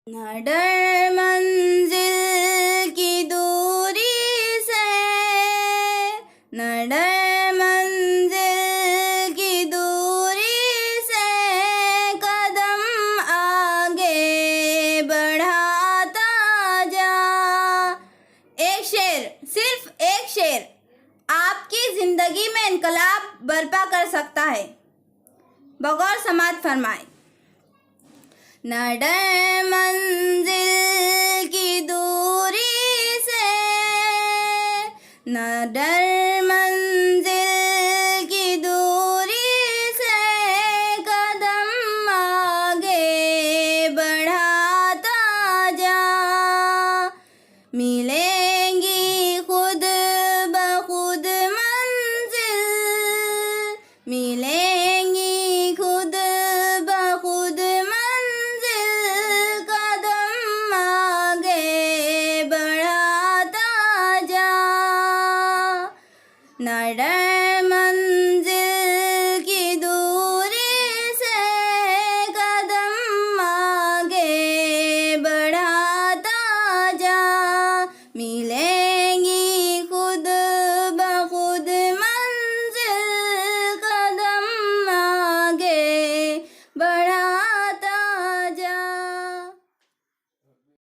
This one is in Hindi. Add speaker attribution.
Speaker 1: न डर मंजिल की दूरी से, न डर मंजिल की दूरी से, कदम आगे बढ़ाता जा। एक शेर, सिर्फ एक शेर आपकी जिंदगी में इनकलाब बर्पा कर सकता है। बगौर समात फरमाए। न डर मंजिल की दूरी से, न डर मंजिल की दूरी से, कदम आगे बढ़ाता जा। मिलेंगी खुद ब खुद मंजिल, मिलेंगी खुद ब खुद मंजिल, कदम आगे बढ़ाता जा। न डर मंजिल